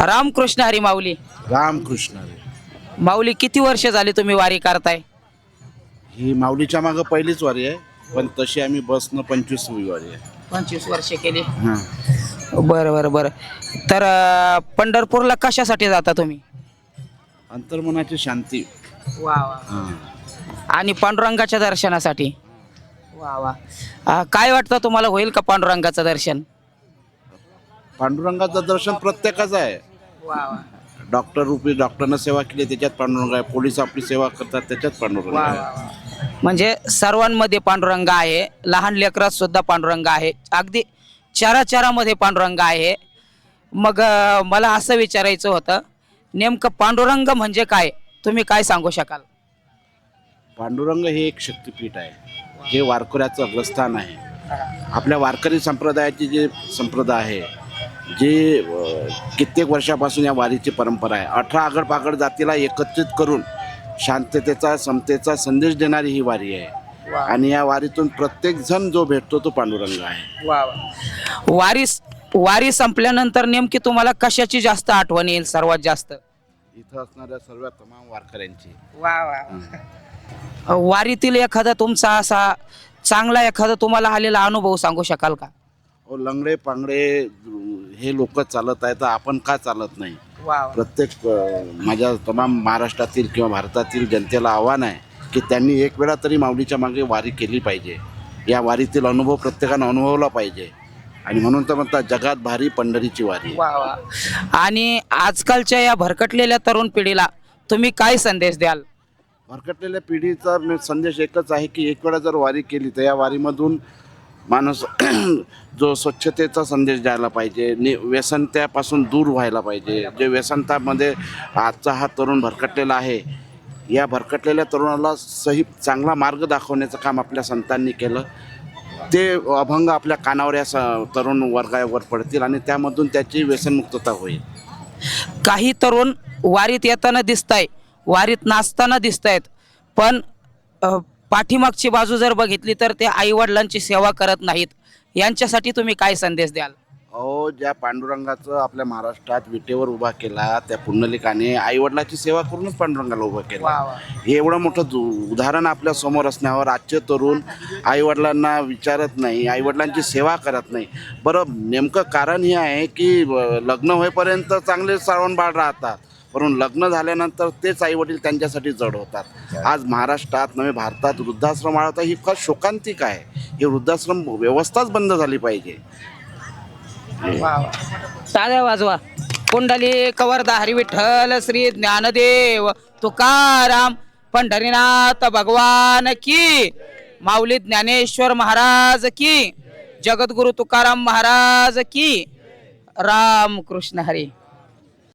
रामकृष्ण हरी माऊली. रामकृष्ण. माऊली किती वर्ष झाली तुम्ही वारी करताय? ही माऊलीच्या मागं पहिलीच वारी आहे, पण तशी आम्ही बसनं 25वी वारी आहे. 25 वर्ष केली. हां. बरं बरं बरं. तर पंढरपूरला कशासाठी जाता तुम्ही? अंतर्मनाची शांती. वा वा. हां. आणि पांडुरंगाच्या दर्शनासाठी. वा वा. काय वाटतं तुम्हाला, होईल का पांडुरंगाचं दर्शन? पांडुरंगाचं दर्शन प्रत्येकाचं आहे. वा वा. डॉक्टर रूपी डॉक्टरनं सेवा केली त्याच्यात पांडुरंग आहे, पोलीस आपली सेवा करतात त्याच्यात पांडुरंग वा आहे. वा. म्हणजे सर्वांमध्ये पांडुरंग आहे, लहान लेकरात सुद्धा पांडुरंग आहे, अगदी चराचरामध्ये पांडुरंग आहे. मग मला असं विचारायचं होतं, नेमकं पांडुरंग म्हणजे काय, तुम्ही काय सांगू शकाल? पांडुरंग हे एक शक्तिपीठ आहे, जे वारकऱ्याचं अग्रस्थान आहे. आपल्या वारकरी संप्रदायाची जे संप्रदाय आहे, जे कित्येक वर्षापासून या वारीची परंपरा आहे. 18 आगड-पागड जातीला एकत्रित करून शांततेचा, समतेचा संदेश देणारी ही वारी आहे. आणि या वारीतून प्रत्येक जण जो भेटतो तो पांडुरंग आहे. वा वा. वारी संपल्यानंतर नेमकी तुम्हाला कशाची जास्त आठवण येईल सर्वात जास्त? इथं असणाऱ्या सर्व तमाम वारकऱ्यांची. वा वा. वारीतील एखादा तुमचा असा चांगला एखादा तुम्हाला आलेला अनुभव सांगू शकाल का? लंगडे पांगडे हे लोक चालत आहेत, तर आपण का चालत नाही? प्रत्येक माझ्या तमाम महाराष्ट्रातील किंवा भारतातील जनतेला आव्हान आहे की त्यांनी एक वेळा तरी माऊलीच्या मागे वारी केली पाहिजे. या वारीतील अनुभव प्रत्येकानं अनुभवला पाहिजे. आणि म्हणून तर म्हणतात, जगात भारी पंढरीची वारी. वा वा. आणि आजकालच्या या भरकटलेल्या तरुण पिढीला तुम्ही काय संदेश द्याल? भरकटलेल्या पिढीचा संदेश एकच आहे की एक वेळा जर वारी केली तर या वारीमधून माणूस जो स्वच्छतेचा संदेश द्यायला पाहिजे, व्यसनत्यापासून दूर व्हायला पाहिजे. जे व्यसनतामध्ये आजचा हा तरुण भरकटलेला आहे, या भरकटलेल्या तरुणाला सही चांगला मार्ग दाखवण्याचं काम आपल्या संतांनी केलं. ते अभंग आपल्या कानावर या तरुण वर्गावर पडतील आणि त्यामधून त्याची व्यसनमुक्तता होईल. काही तरुण वारीत येताना दिसताय, वारीत नाचताना दिसतायत, पण पाठीमागची बाजू जर बघितली तर ते आईवडिलांची सेवा करत नाहीत. यांच्यासाठी तुम्ही काय संदेश द्याल? ज्या पांडुरंगाचं आपल्या महाराष्ट्रात विटेवर उभा केला, त्या पुंडलिकाने आईवडिलाची सेवा करूनच पांडुरंगाला उभं केलं. हे एवढं मोठं उदाहरण आपल्या समोर असण्यावर आजचे तरुण आईवडिलांना विचारत नाही, आईवडिलांची सेवा करत नाही. बरं, नेमकं कारण हे आहे की लग्न होईपर्यंत चांगले श्रावण बाळ राहतात, परंतु लग्न झाल्यानंतर तेच आईवडील त्यांच्यासाठी जड होतात. आज महाराष्ट्रात नव्हे भारतात वृद्धाश्रम वाढवता ही फार शोकांतिक आहे. ही वृद्धाश्रम व्यवस्थाच बंद झाली पाहिजे. टाळ्या वाजवा. पुंडलिक वरदा हरी विठ्ठल श्री ज्ञानदेव तुकाराम पंढरीनाथ भगवान की, माऊली ज्ञानेश्वर महाराज की, जगद्गुरु तुकाराम महाराज की. राम कृष्ण हरी.